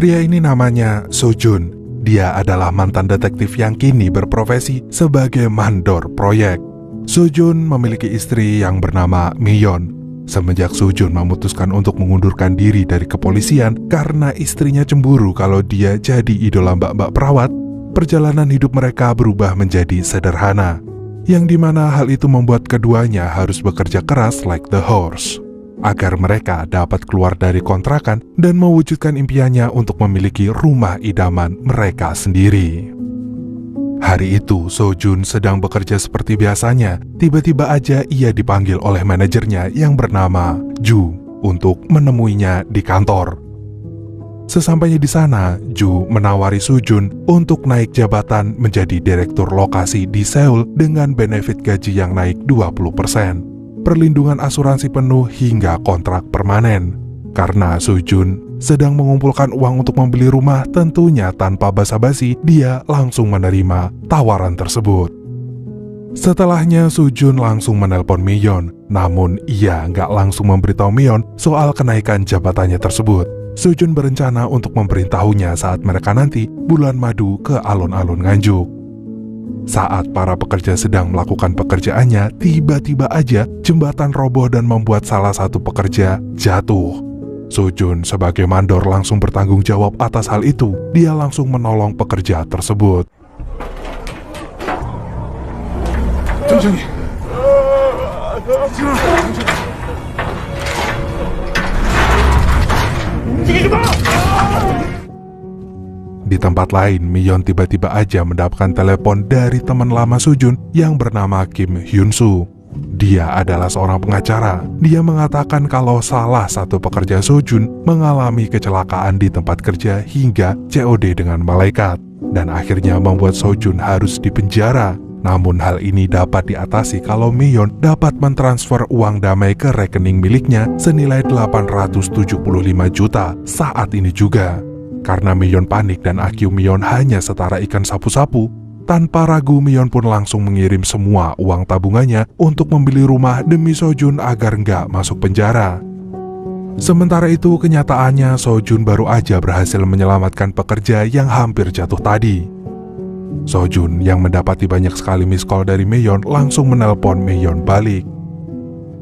Pria ini namanya Sojun. Dia adalah mantan detektif yang kini berprofesi sebagai mandor proyek. Sojun memiliki istri yang bernama Miyeon. Semenjak Sojun memutuskan untuk mengundurkan diri dari kepolisian karena istrinya cemburu kalau dia jadi idola mbak-mbak perawat, perjalanan hidup mereka berubah menjadi sederhana, yang dimana hal itu membuat keduanya harus bekerja keras like the horse, agar mereka dapat keluar dari kontrakan dan mewujudkan impiannya untuk memiliki rumah idaman mereka sendiri. Hari itu, Sojun sedang bekerja seperti biasanya. Tiba-tiba aja ia dipanggil oleh manajernya yang bernama Ju untuk menemuinya di kantor. Sesampainya di sana, Ju menawari Sojun untuk naik jabatan menjadi direktur lokasi di Seoul dengan benefit gaji yang naik 20%, perlindungan asuransi penuh hingga kontrak permanen. Karena Sojun sedang mengumpulkan uang untuk membeli rumah, tentunya tanpa basa-basi dia langsung menerima tawaran tersebut. Setelahnya Sojun langsung menelpon Miyeon, namun ia nggak langsung memberitahu Miyeon soal kenaikan jabatannya tersebut. Sojun berencana untuk memberitahunya saat mereka nanti bulan madu ke alun-alun Nganjuk. Saat para pekerja sedang melakukan pekerjaannya, tiba-tiba aja jembatan roboh dan membuat salah satu pekerja jatuh. Sojun sebagai mandor langsung bertanggung jawab atas hal itu. Dia langsung menolong pekerja tersebut. Di tempat lain, Miyeon tiba-tiba aja mendapatkan telepon dari teman lama Sojun yang bernama Kim Hyun-soo. Dia adalah seorang pengacara. Dia mengatakan kalau salah satu pekerja Sojun mengalami kecelakaan di tempat kerja hingga COD dengan malaikat, dan akhirnya membuat Sojun harus dipenjara. Namun hal ini dapat diatasi kalau Miyeon dapat mentransfer uang damai ke rekening miliknya senilai 875 juta saat ini juga. Karena Miyeon panik dan IQ Miyeon hanya setara ikan sapu-sapu, tanpa ragu Miyeon pun langsung mengirim semua uang tabungannya untuk membeli rumah demi Sojun agar nggak masuk penjara. Sementara itu kenyataannya Sojun baru aja berhasil menyelamatkan pekerja yang hampir jatuh tadi. Sojun yang mendapati banyak sekali miss call dari Miyeon langsung menelpon Miyeon balik.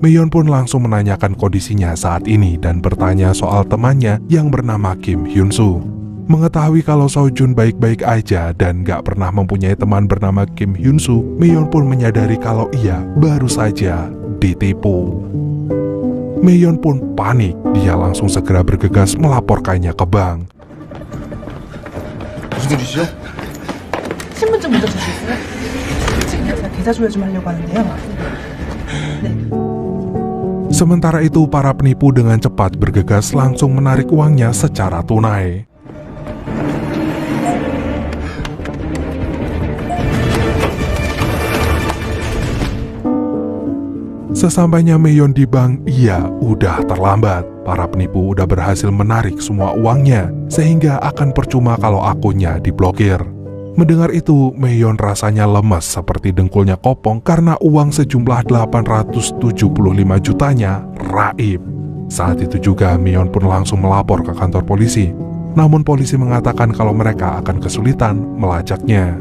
Miyeon pun langsung menanyakan kondisinya saat ini dan bertanya soal temannya yang bernama Kim Hyun-soo. Mengetahui kalau Sojun baik-baik aja dan gak pernah mempunyai teman bernama Kim Hyun-soo, Miyeon pun menyadari kalau ia baru saja ditipu. Miyeon pun panik, dia langsung segera bergegas melaporkannya ke bank. 무슨 일이시죠? 신분증 먼저 주시겠어요? 제가 계좌 조회 좀 하려고 하는데요. 네. Sementara itu para penipu dengan cepat bergegas langsung menarik uangnya secara tunai. Sesampainya Miyeon di bank, ia udah terlambat. Para penipu udah berhasil menarik semua uangnya, sehingga akan percuma kalau akunnya diblokir. Mendengar itu, Miyeon rasanya lemes seperti dengkulnya kopong karena uang sejumlah 875 jutanya raib. Saat itu juga Miyeon pun langsung melapor ke kantor polisi. Namun polisi mengatakan kalau mereka akan kesulitan melacaknya.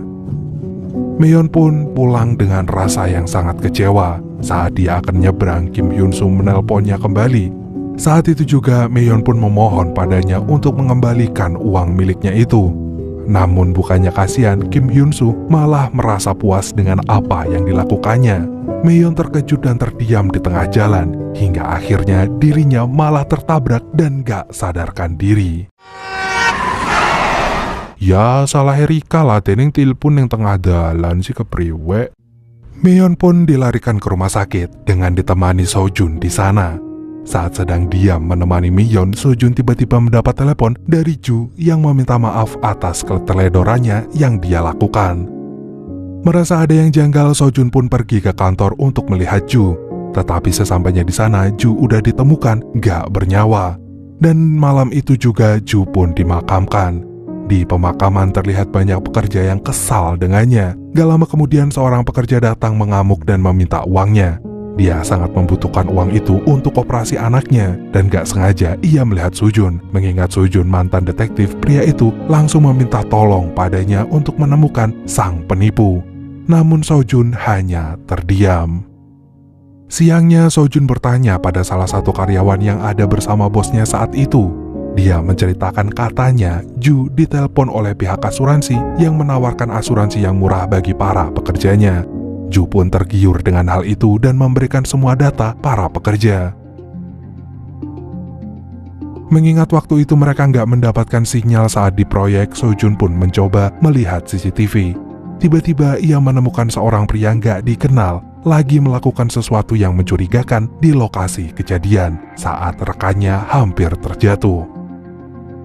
Miyeon pun pulang dengan rasa yang sangat kecewa. Saat dia akan nyebrang, Kim Hyun-soo menelponnya kembali. Saat itu juga Miyeon pun memohon padanya untuk mengembalikan uang miliknya itu. Namun bukannya kasihan, Kim Hyun-soo malah merasa puas dengan apa yang dilakukannya. Miyeon terkejut dan terdiam di tengah jalan, hingga akhirnya dirinya malah tertabrak dan gak sadarkan diri. Ya salah Erika lah, tening telepon yang tengah dalan si kepriwe. Miyeon pun dilarikan ke rumah sakit dengan ditemani Sojun di sana. Saat sedang diam menemani Miyeon, Sojun tiba-tiba mendapat telepon dari Ju yang meminta maaf atas keteledorannya yang dia lakukan. Merasa ada yang janggal, Sojun pun pergi ke kantor untuk melihat Ju. Tetapi sesampainya di sana, Ju udah ditemukan gak bernyawa. Dan malam itu juga Ju pun dimakamkan. Di pemakaman terlihat banyak pekerja yang kesal dengannya. Gak lama kemudian seorang pekerja datang mengamuk dan meminta uangnya. Dia sangat membutuhkan uang itu untuk operasi anaknya, dan gak sengaja ia melihat Sojun. Mengingat Sojun mantan detektif, pria itu langsung meminta tolong padanya untuk menemukan sang penipu. Namun Sojun hanya terdiam. Siangnya Sojun bertanya pada salah satu karyawan yang ada bersama bosnya saat itu. Dia menceritakan katanya Ju ditelepon oleh pihak asuransi yang menawarkan asuransi yang murah bagi para pekerjanya. Ju pun tergiur dengan hal itu dan memberikan semua data para pekerja. Mengingat waktu itu mereka nggak mendapatkan sinyal saat di proyek, Sojun pun mencoba melihat CCTV. Tiba-tiba ia menemukan seorang pria nggak dikenal lagi melakukan sesuatu yang mencurigakan di lokasi kejadian saat rekannya hampir terjatuh.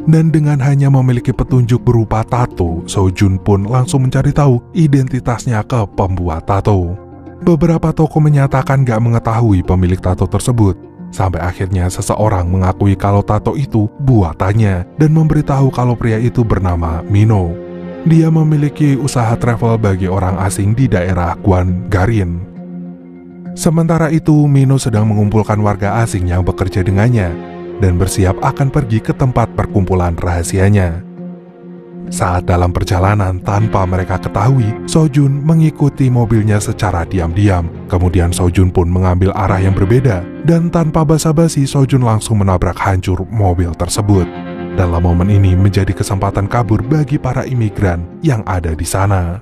Dan dengan hanya memiliki petunjuk berupa tato, Sojun pun langsung mencari tahu identitasnya ke pembuat tato. Beberapa toko menyatakan gak mengetahui pemilik tato tersebut, sampai akhirnya seseorang mengakui kalau tato itu buatannya dan memberitahu kalau pria itu bernama Mino. Dia memiliki usaha travel bagi orang asing di daerah Guangarin. Sementara itu, Mino sedang mengumpulkan warga asing yang bekerja dengannya dan bersiap akan pergi ke tempat perkumpulan rahasianya. Saat dalam perjalanan tanpa mereka ketahui, Sojun mengikuti mobilnya secara diam-diam. Kemudian Sojun pun mengambil arah yang berbeda dan tanpa basa-basi Sojun langsung menabrak hancur mobil tersebut. Dalam momen ini menjadi kesempatan kabur bagi para imigran yang ada di sana.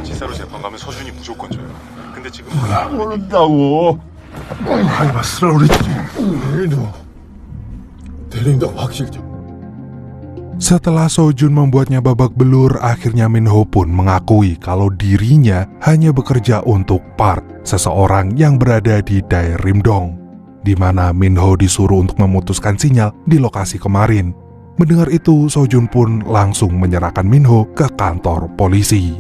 지사로 재판 가면 서준이 무조건 줘요. 근데 지금 모른다고. 아니 맞으라 그랬지. 대령도 확실히. Setelah Sojun membuatnya babak belur, akhirnya Minho pun mengakui kalau dirinya hanya bekerja untuk Park, seseorang yang berada di Dae Rimdong, di mana Minho disuruh untuk memutuskan sinyal di lokasi kemarin. Mendengar itu, Sojun pun langsung menyerahkan Minho ke kantor polisi.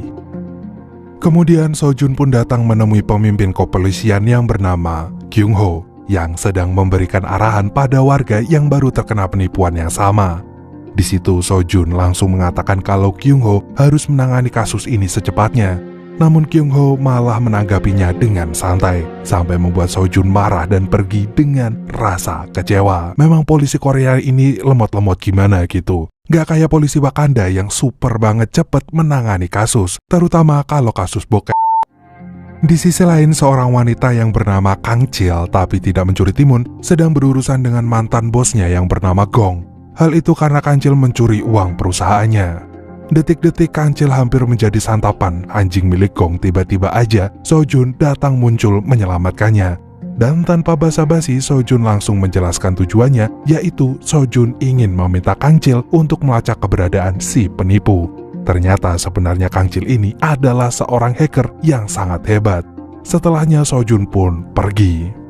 Kemudian Sojun pun datang menemui pemimpin kepolisian yang bernama Kyung Ho, yang sedang memberikan arahan pada warga yang baru terkena penipuan yang sama. Di situ Sojun langsung mengatakan kalau Kyung Ho harus menangani kasus ini secepatnya. Namun Kyung Ho malah menanggapinya dengan santai, sampai membuat Sojun marah dan pergi dengan rasa kecewa. Memang polisi Korea ini lemot-lemot gimana gitu. Gak kayak polisi Wakanda yang super banget cepet menangani kasus, terutama kalau kasus bokeh. Di sisi lain, seorang wanita yang bernama Kang Chil tapi tidak mencuri timun sedang berurusan dengan mantan bosnya yang bernama Gong. Hal itu karena Kancil mencuri uang perusahaannya. Detik-detik Kancil hampir menjadi santapan anjing milik Gong, tiba-tiba aja Sojun datang muncul menyelamatkannya. Dan tanpa basa-basi Sojun langsung menjelaskan tujuannya, yaitu Sojun ingin meminta Kancil untuk melacak keberadaan si penipu. Ternyata sebenarnya Kancil ini adalah seorang hacker yang sangat hebat. Setelahnya Sojun pun pergi.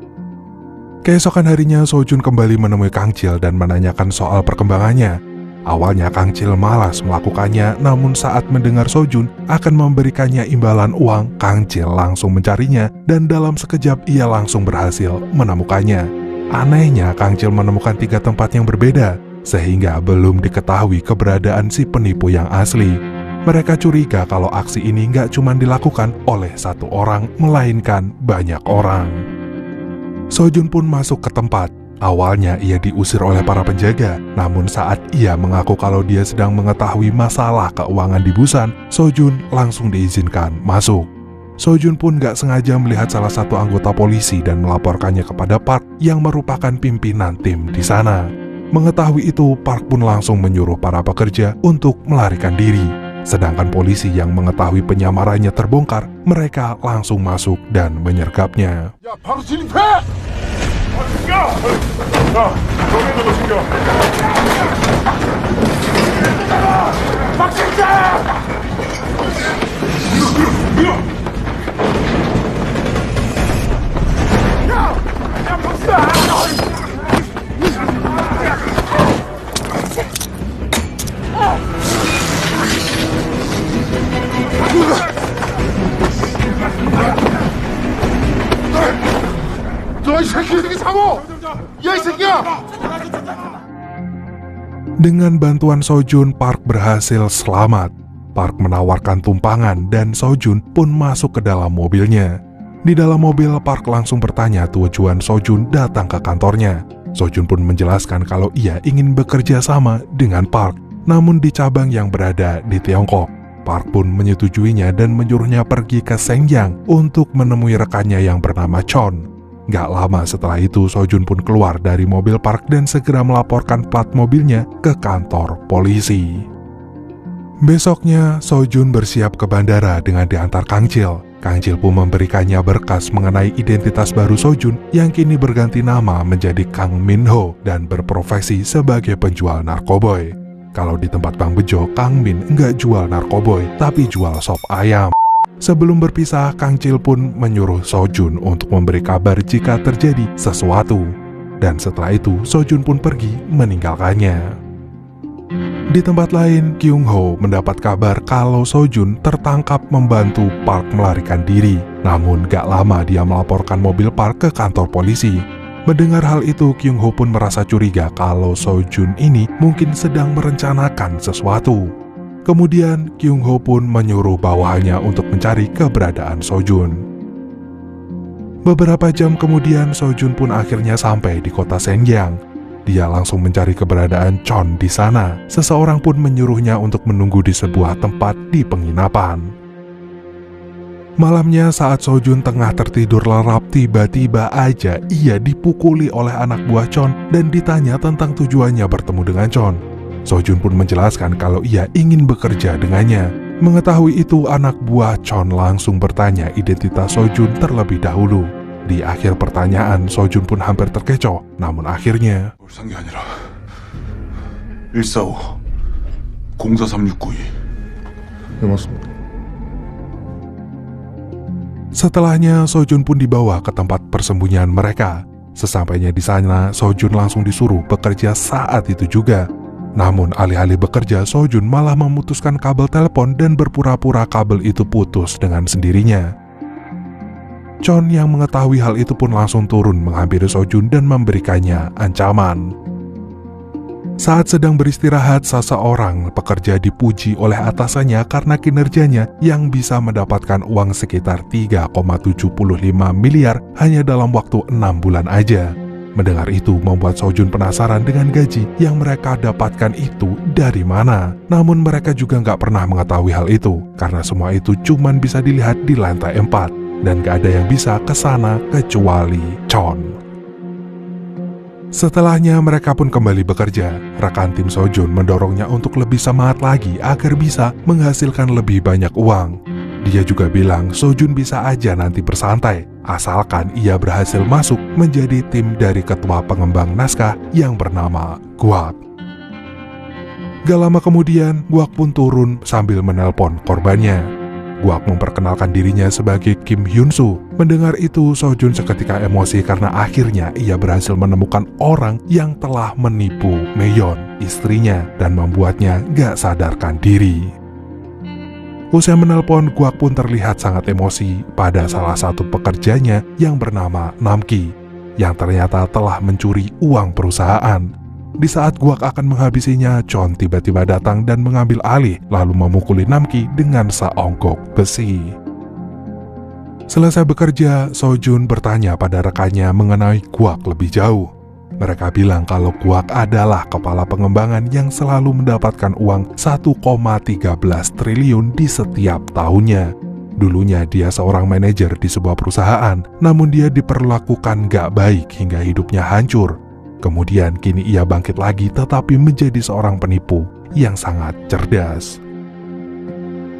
Keesokan harinya Sojun kembali menemui Kang Chil dan menanyakan soal perkembangannya. Awalnya Kang Chil malas melakukannya, namun saat mendengar Sojun akan memberikannya imbalan uang, Kang Chil langsung mencarinya dan dalam sekejap ia langsung berhasil menemukannya. Anehnya Kang Chil menemukan 3 tempat yang berbeda, sehingga belum diketahui keberadaan si penipu yang asli. Mereka curiga kalau aksi ini nggak cuma dilakukan oleh satu orang, melainkan banyak orang. Sojun pun masuk ke tempat. Awalnya ia diusir oleh para penjaga, namun saat ia mengaku kalau dia sedang mengetahui masalah keuangan di Busan, Sojun langsung diizinkan masuk. Sojun pun gak sengaja melihat salah satu anggota polisi dan melaporkannya kepada Park yang merupakan pimpinan tim di sana. Mengetahui itu, Park pun langsung menyuruh para pekerja untuk melarikan diri. Sedangkan polisi yang mengetahui penyamarannya terbongkar, mereka langsung masuk dan menyergapnya. 야, 바로 진입해! 야, 정면으로 숨겨. 박진자! 야, 박진자! 너 이 새끼 사모! 야, 이 새끼야! Dengan bantuan Sojun, Park berhasil selamat. Park menawarkan tumpangan dan Sojun pun masuk ke dalam mobilnya. Di dalam mobil, Park langsung bertanya tujuan Sojun datang ke kantornya. Sojun pun menjelaskan kalau ia ingin bekerja sama dengan Park, namun di cabang yang berada di Tiongkok. Park pun menyetujuinya dan menyuruhnya pergi ke Shenyang untuk menemui rekannya yang bernama Chon. Gak lama setelah itu, Sojun pun keluar dari mobil Park dan segera melaporkan plat mobilnya ke kantor polisi. Besoknya, Sojun bersiap ke bandara dengan diantar Kang Chil. Kang Chil pun memberikannya berkas mengenai identitas baru Sojun yang kini berganti nama menjadi Kang Min Ho dan berprofesi sebagai penjual narkoboy. Kalau di tempat Bang Bejo, Kang Min nggak jual narkoboy, tapi jual sop ayam. Sebelum berpisah, Kang Chil pun menyuruh Sojun untuk memberi kabar jika terjadi sesuatu. Dan setelah itu, Sojun pun pergi meninggalkannya. Di tempat lain, Kyung Ho mendapat kabar kalau Sojun tertangkap membantu Park melarikan diri. Namun gak lama dia melaporkan mobil Park ke kantor polisi. Mendengar hal itu, Kyung Ho pun merasa curiga kalau Sojun ini mungkin sedang merencanakan sesuatu. Kemudian, Kyung Ho pun menyuruh bawahannya untuk mencari keberadaan Sojun. Beberapa jam kemudian, Sojun pun akhirnya sampai di kota Shenyang. Dia langsung mencari keberadaan Chon di sana. Seseorang pun menyuruhnya untuk menunggu di sebuah tempat di penginapan. Malamnya saat Sojun tengah tertidur lelap, tiba-tiba aja ia dipukuli oleh anak buah Chon dan ditanya tentang tujuannya bertemu dengan Chon. Sojun pun menjelaskan kalau ia ingin bekerja dengannya. Mengetahui itu, anak buah Chon langsung bertanya identitas Sojun terlebih dahulu. Di akhir pertanyaan, Sojun pun hampir terkecoh. Namun akhirnya, 뭘 산 게 아니라 145 043692. 네, 맞습니다. setelahnya Sojun pun dibawa ke tempat persembunyian mereka. Sesampainya di sana, Sojun langsung disuruh bekerja saat itu juga. Namun alih-alih bekerja, Sojun malah memutuskan kabel telepon dan berpura-pura kabel itu putus dengan sendirinya. Chon yang mengetahui hal itu pun langsung turun menghampiri Sojun dan memberikannya ancaman. Saat sedang beristirahat, seseorang pekerja dipuji oleh atasannya karena kinerjanya yang bisa mendapatkan uang sekitar 3,75 miliar hanya dalam waktu 6 bulan aja. Mendengar itu membuat Sojun penasaran dengan gaji yang mereka dapatkan itu dari mana. Namun mereka juga nggak pernah mengetahui hal itu karena semua itu cuman bisa dilihat di lantai 4. Dan gak ada yang bisa ke sana kecuali Chon. Setelahnya mereka pun kembali bekerja. Rekan tim Sojun mendorongnya untuk lebih semangat lagi agar bisa menghasilkan lebih banyak uang. Dia juga bilang Sojun bisa aja nanti bersantai, asalkan ia berhasil masuk menjadi tim dari ketua pengembang naskah yang bernama Guak. Gak lama kemudian, Guak pun turun sambil menelpon korbannya. Guak memperkenalkan dirinya sebagai Kim Hyun Soo. Mendengar itu, Sojun seketika emosi karena akhirnya ia berhasil menemukan orang yang telah menipu Meyon, istrinya, dan membuatnya gak sadarkan diri. Usai menelpon, Guak pun terlihat sangat emosi pada salah satu pekerjanya yang bernama Namki, yang ternyata telah mencuri uang perusahaan. Di saat Guak akan menghabisinya, Chon tiba-tiba datang dan mengambil alih, lalu memukuli Namki dengan seonggok besi. Selesai bekerja, Sojun bertanya pada rekannya mengenai Guak lebih jauh. Mereka bilang kalau Guak adalah kepala pengembangan yang selalu mendapatkan uang 1,13 triliun di setiap tahunnya. Dulunya dia seorang manajer di sebuah perusahaan, namun dia diperlakukan gak baik hingga hidupnya hancur. Kemudian kini ia bangkit lagi tetapi menjadi seorang penipu yang sangat cerdas.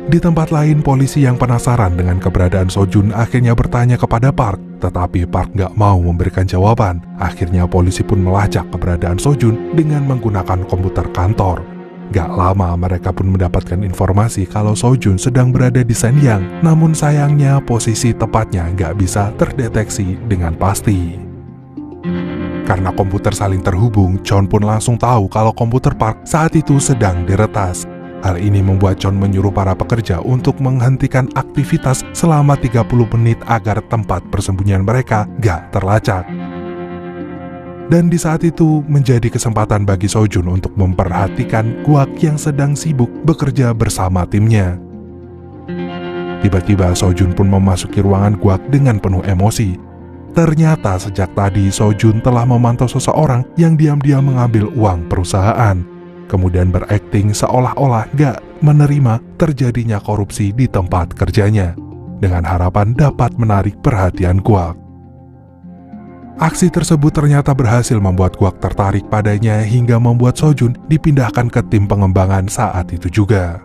Di tempat lain, polisi yang penasaran dengan keberadaan Sojun akhirnya bertanya kepada Park, tetapi Park gak mau memberikan jawaban. Akhirnya polisi pun melacak keberadaan Sojun dengan menggunakan komputer kantor. Gak lama mereka pun mendapatkan informasi kalau Sojun sedang berada di Shenyang, namun sayangnya posisi tepatnya gak bisa terdeteksi dengan pasti. Karena komputer saling terhubung, Chon pun langsung tahu kalau komputer Park saat itu sedang diretas. Hal ini membuat Chon menyuruh para pekerja untuk menghentikan aktivitas selama 30 menit agar tempat persembunyian mereka gak terlacak. Dan di saat itu menjadi kesempatan bagi Sojun untuk memperhatikan Kwak yang sedang sibuk bekerja bersama timnya. Tiba-tiba Sojun pun memasuki ruangan Kwak dengan penuh emosi. Ternyata sejak tadi Sojun telah memantau seseorang yang diam-diam mengambil uang perusahaan, kemudian berakting seolah-olah gak menerima terjadinya korupsi di tempat kerjanya, dengan harapan dapat menarik perhatian Kwak. Aksi tersebut ternyata berhasil membuat Kwak tertarik padanya hingga membuat Sojun dipindahkan ke tim pengembangan saat itu juga.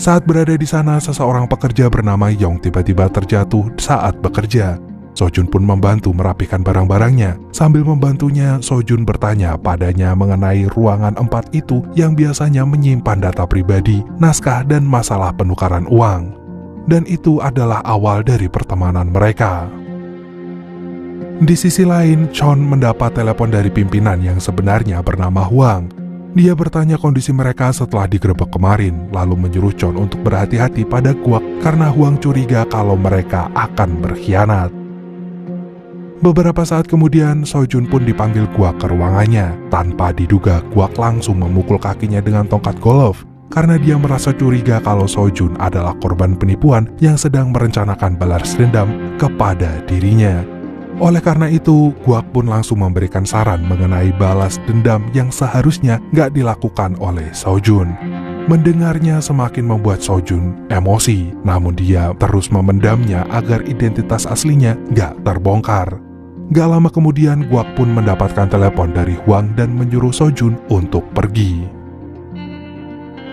Saat berada di sana, seseorang pekerja bernama Yong tiba-tiba terjatuh saat bekerja. Sojun pun membantu merapikan barang-barangnya. Sambil membantunya, Sojun bertanya padanya mengenai ruangan 4 itu yang biasanya menyimpan data pribadi, naskah, dan masalah penukaran uang. Dan itu adalah awal dari pertemanan mereka. Di sisi lain, Chon mendapat telepon dari pimpinan yang sebenarnya bernama Huang. Dia bertanya kondisi mereka setelah digerebek kemarin, lalu menyuruh Chon untuk berhati-hati pada Kwak karena Huang curiga kalau mereka akan berkhianat. Beberapa saat kemudian, Sojun pun dipanggil Kwak ke ruangannya. Tanpa diduga, Kwak langsung memukul kakinya dengan tongkat golf karena dia merasa curiga kalau Sojun adalah korban penipuan yang sedang merencanakan balas dendam kepada dirinya. Oleh karena itu, Kwak pun langsung memberikan saran mengenai balas dendam yang seharusnya gak dilakukan oleh Sojun. Mendengarnya semakin membuat Sojun emosi, namun dia terus memendamnya agar identitas aslinya gak terbongkar. Gak lama kemudian, Kwak pun mendapatkan telepon dari Huang dan menyuruh Sojun untuk pergi.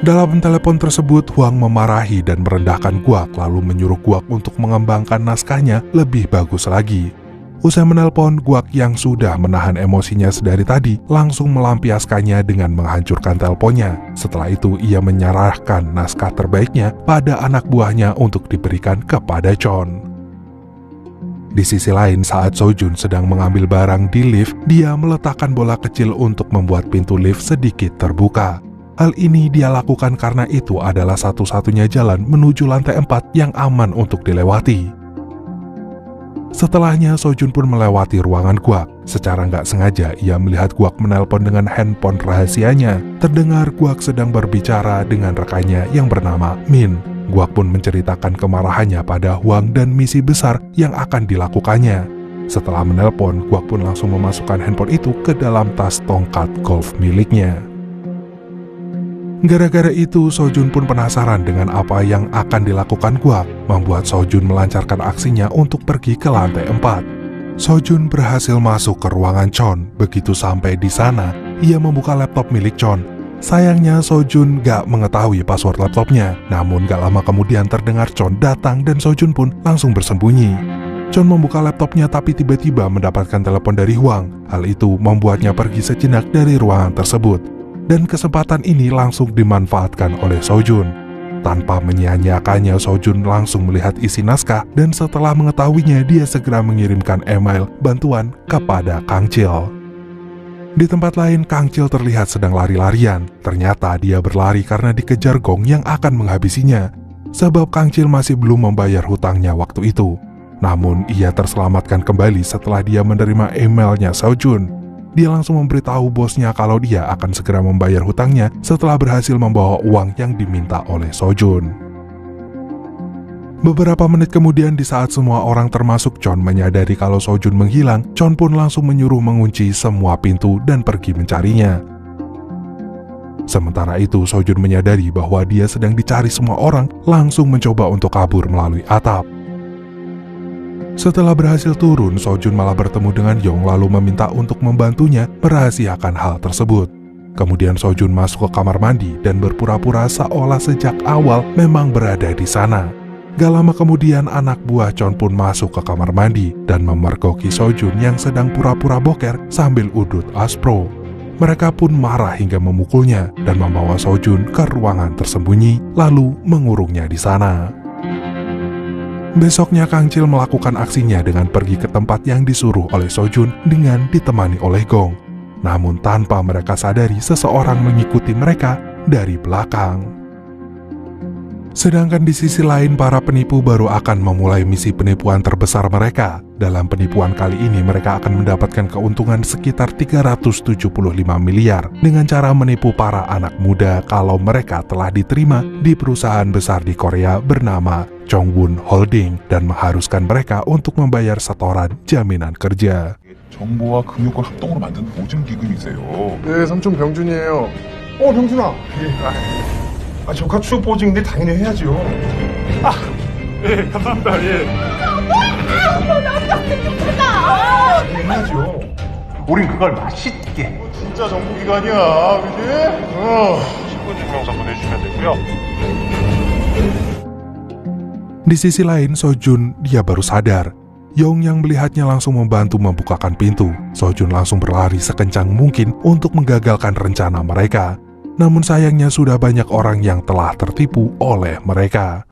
Dalam telepon tersebut, Huang memarahi dan merendahkan Kwak, lalu menyuruh Kwak untuk mengembangkan naskahnya lebih bagus lagi. Usai menelpon, Kwak yang sudah menahan emosinya sedari tadi langsung melampiaskannya dengan menghancurkan teleponnya. Setelah itu, ia menyerahkan naskah terbaiknya pada anak buahnya untuk diberikan kepada Chon. Di sisi lain, saat Sojun sedang mengambil barang di lift, dia meletakkan bola kecil untuk membuat pintu lift sedikit terbuka. Hal ini dia lakukan karena itu adalah satu-satunya jalan menuju lantai 4 yang aman untuk dilewati. Setelahnya, Sojun pun melewati ruangan Kwak. Secara nggak sengaja, ia melihat Kwak menelpon dengan handphone rahasianya. Terdengar Kwak sedang berbicara dengan rekannya yang bernama Min. Kwak pun menceritakan kemarahannya pada Huang dan misi besar yang akan dilakukannya. Setelah menelpon, Kwak pun langsung memasukkan handphone itu ke dalam tas tongkat golf miliknya. Gara-gara itu, Sojun pun penasaran dengan apa yang akan dilakukan Kwak, membuat Sojun melancarkan aksinya untuk pergi ke lantai 4. Sojun berhasil masuk ke ruangan Chon. Begitu sampai di sana, ia membuka laptop milik Chon. Sayangnya, Sojun gak mengetahui password laptopnya. Namun gak lama kemudian terdengar Chon datang dan Sojun pun langsung bersembunyi. Chon membuka laptopnya tapi tiba-tiba mendapatkan telepon dari Huang. Hal itu membuatnya pergi sejenak dari ruangan tersebut. Dan kesempatan ini langsung dimanfaatkan oleh Sojun. Tanpa menyia-nyiakannya, Sojun langsung melihat isi naskah dan setelah mengetahuinya, dia segera mengirimkan email bantuan kepada Kang Chil. Di tempat lain, Kang Chil terlihat sedang lari-larian. Ternyata dia berlari karena dikejar Gong yang akan menghabisinya. Sebab Kang Chil masih belum membayar hutangnya waktu itu. Namun, ia terselamatkan kembali setelah dia menerima emailnya Sojun. Dia langsung memberitahu bosnya kalau dia akan segera membayar hutangnya setelah berhasil membawa uang yang diminta oleh Sojun. Beberapa menit kemudian, di saat semua orang termasuk Chon menyadari kalau Sojun menghilang, Chon pun langsung menyuruh mengunci semua pintu dan pergi mencarinya. Sementara itu, Sojun menyadari bahwa dia sedang dicari semua orang, langsung mencoba untuk kabur melalui atap. Setelah berhasil turun, Sojun malah bertemu dengan Yong lalu meminta untuk membantunya merahasiakan hal tersebut. Kemudian Sojun masuk ke kamar mandi dan berpura-pura seolah sejak awal memang berada di sana. Gak lama kemudian, anak buah Chon pun masuk ke kamar mandi dan memergoki Sojun yang sedang pura-pura boker sambil udut aspro. Mereka pun marah hingga memukulnya dan membawa Sojun ke ruangan tersembunyi lalu mengurungnya di sana. Besoknya, Kang Chil melakukan aksinya dengan pergi ke tempat yang disuruh oleh Sojun dengan ditemani oleh Gong. Namun tanpa mereka sadari, seseorang mengikuti mereka dari belakang. Sedangkan di sisi lain, para penipu baru akan memulai misi penipuan terbesar mereka. Dalam penipuan kali ini mereka akan mendapatkan keuntungan sekitar 375 miliar dengan cara menipu para anak muda kalau mereka telah diterima di perusahaan besar di Korea bernama Jongwon Holding dan mengharuskan mereka untuk membayar setoran jaminan kerja. 정부와 금융권 합동으로 만든 보증기금이세요. 네, 삼촌 병준이에요. 병준아. 저가 추억 보증인데 당연히 해야죠. 예, 감사합니다. 예. 해야죠. 우린 그걸 맛있게. 진짜 정부기관이야, 그지? 신분증명서 보내주시면 되고요. Di sisi lain, Sojun dia baru sadar. Yong yang melihatnya langsung membantu membukakan pintu. Sojun langsung berlari sekencang mungkin untuk menggagalkan rencana mereka. Namun sayangnya sudah banyak orang yang telah tertipu oleh mereka.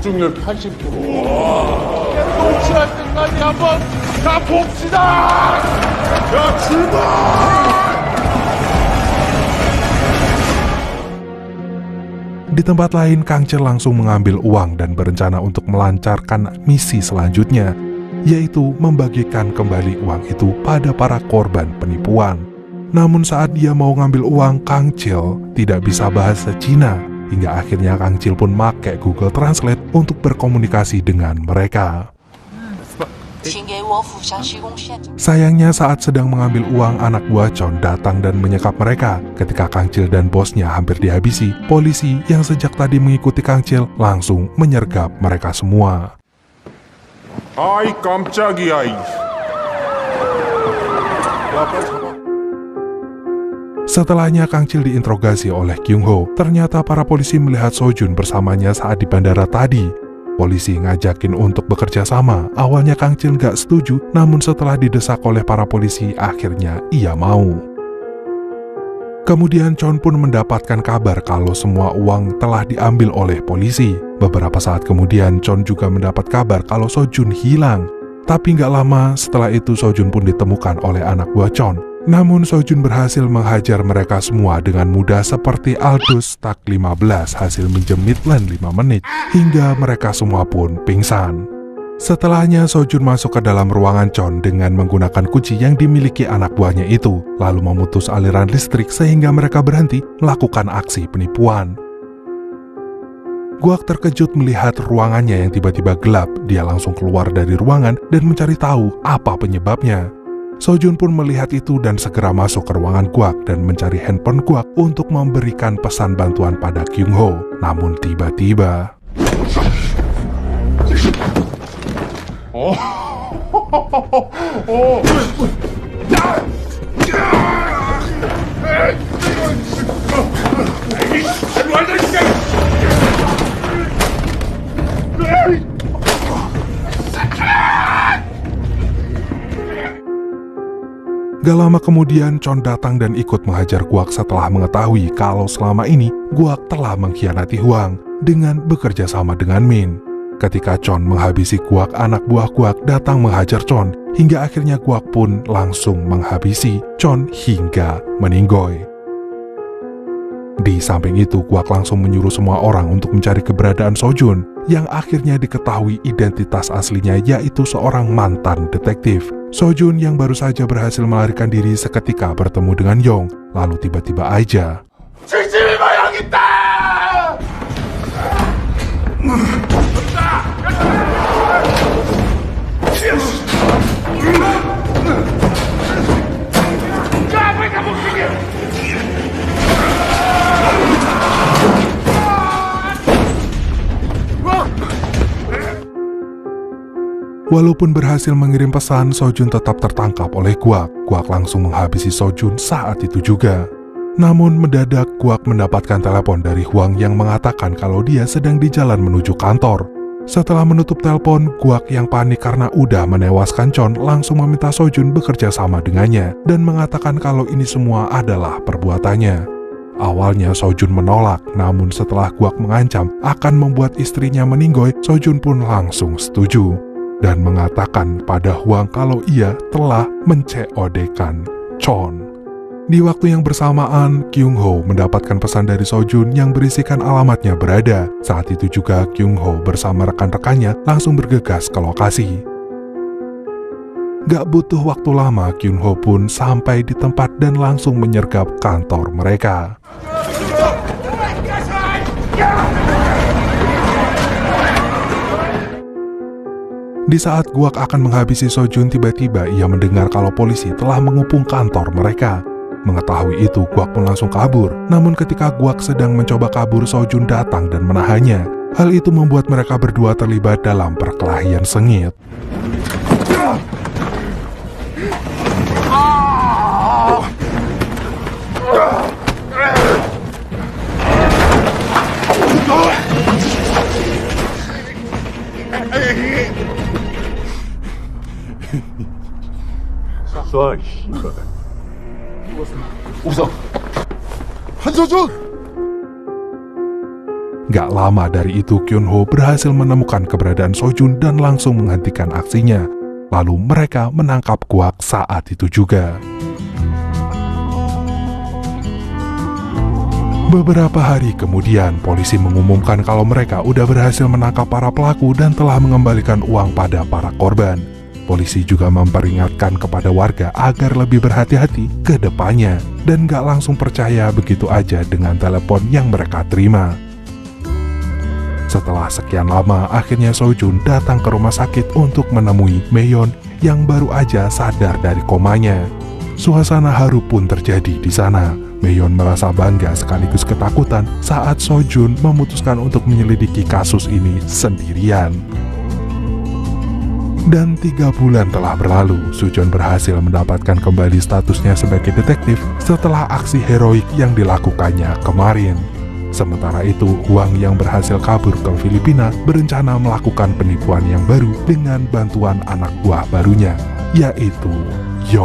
접종률 80%. 녹취할 때까지 한번 가봅시다! 자, 출발! Di tempat lain, Kang Chil langsung mengambil uang dan berencana untuk melancarkan misi selanjutnya, yaitu membagikan kembali uang itu pada para korban penipuan. Namun saat dia mau ngambil uang, Kang Chil tidak bisa bahasa Cina, hingga akhirnya Kang Chil pun pakai Google Translate untuk berkomunikasi dengan mereka. Sayangnya saat sedang mengambil uang, anak buah Chon datang dan menyekap mereka. Ketika Kang Chil dan bosnya hampir dihabisi, polisi yang sejak tadi mengikuti Kang Chil langsung menyergap mereka semua. 아이 깜짝이야. Setelahnya Kang Chil diinterogasi oleh Kyung Ho. Ternyata para polisi melihat Sojun bersamanya saat di bandara tadi. Polisi ngajakin untuk bekerja sama. Awalnya Kang Chil nggak setuju, namun setelah didesak oleh para polisi, akhirnya ia mau. Kemudian Chon pun mendapatkan kabar kalau semua uang telah diambil oleh polisi. Beberapa saat kemudian Chon juga mendapat kabar kalau Sojun hilang. Tapi nggak lama setelah itu Sojun pun ditemukan oleh anak buah Chon. Namun Sojun berhasil menghajar mereka semua dengan mudah seperti Aldous Tak 15 hasil minjem Midland 5 menit, hingga mereka semua pun pingsan. Setelahnya Sojun masuk ke dalam ruangan Chon dengan menggunakan kunci yang dimiliki anak buahnya itu, lalu memutus aliran listrik sehingga mereka berhenti melakukan aksi penipuan. Guak terkejut melihat ruangannya yang tiba-tiba gelap. Dia langsung keluar dari ruangan dan mencari tahu apa penyebabnya. Sojun pun melihat itu dan segera masuk ke ruangan Guak dan mencari handphone Guak untuk memberikan pesan bantuan pada Kyung Ho. Namun tiba-tiba... Gak lama kemudian Chon datang dan ikut menghajar Guak setelah mengetahui kalau selama ini Guak telah mengkhianati Huang dengan bekerja sama dengan Min. Ketika Chon menghabisi Guak, anak buah Guak datang menghajar Chon hingga akhirnya Guak pun langsung menghabisi Chon hingga meninggoy. Di samping itu, Guak langsung menyuruh semua orang untuk mencari keberadaan Sojun, yang akhirnya diketahui identitas aslinya yaitu seorang mantan detektif. Sojun yang baru saja berhasil melarikan diri seketika bertemu dengan Yong, lalu tiba-tiba aja... Walaupun berhasil mengirim pesan, Sojun tetap tertangkap oleh Guak. Guak langsung menghabisi Sojun saat itu juga. Namun mendadak Guak mendapatkan telepon dari Huang yang mengatakan kalau dia sedang di jalan menuju kantor. Setelah menutup telepon, Guak yang panik karena udah menewaskan Chon langsung meminta Sojun bekerja sama dengannya dan mengatakan kalau ini semua adalah perbuatannya. Awalnya Sojun menolak, namun setelah Guak mengancam akan membuat istrinya meninggoy, Sojun pun langsung setuju dan mengatakan pada Huang kalau ia telah men-COD-kan Chon. Di waktu yang bersamaan, Kyung Ho mendapatkan pesan dari Sojun yang berisikan alamatnya berada. Saat itu juga Kyung Ho bersama rekan-rekannya langsung bergegas ke lokasi. Gak butuh waktu lama, Kyung Ho pun sampai di tempat dan langsung menyergap kantor mereka. Di saat Guak akan menghabisi Sojun, tiba-tiba ia mendengar kalau polisi telah mengepung kantor mereka. Mengetahui itu, Guak pun langsung kabur. Namun ketika Guak sedang mencoba kabur, Sojun datang dan menahannya. Hal itu membuat mereka berdua terlibat dalam perkelahian sengit. 쏴, 씨발. 웃어. 한서준! Gak lama dari itu, Kyun Ho berhasil menemukan keberadaan Sojun dan langsung menghentikan aksinya. Lalu mereka menangkap Guak saat itu juga. Beberapa hari kemudian, polisi mengumumkan kalau mereka udah berhasil menangkap para pelaku dan telah mengembalikan uang pada para korban. Polisi juga memperingatkan kepada warga agar lebih berhati-hati ke depannya dan gak langsung percaya begitu aja dengan telepon yang mereka terima. Setelah sekian lama, akhirnya Sojun datang ke rumah sakit untuk menemui Meyon yang baru aja sadar dari komanya. Suasana haru pun terjadi di sana. Meyon merasa bangga sekaligus ketakutan saat Sojun memutuskan untuk menyelidiki kasus ini sendirian. Dan 3 bulan telah berlalu, Sojun berhasil mendapatkan kembali statusnya sebagai detektif setelah aksi heroik yang dilakukannya kemarin. Sementara itu, Huang yang berhasil kabur ke Filipina berencana melakukan penipuan yang baru dengan bantuan anak buah barunya, yaitu Yo.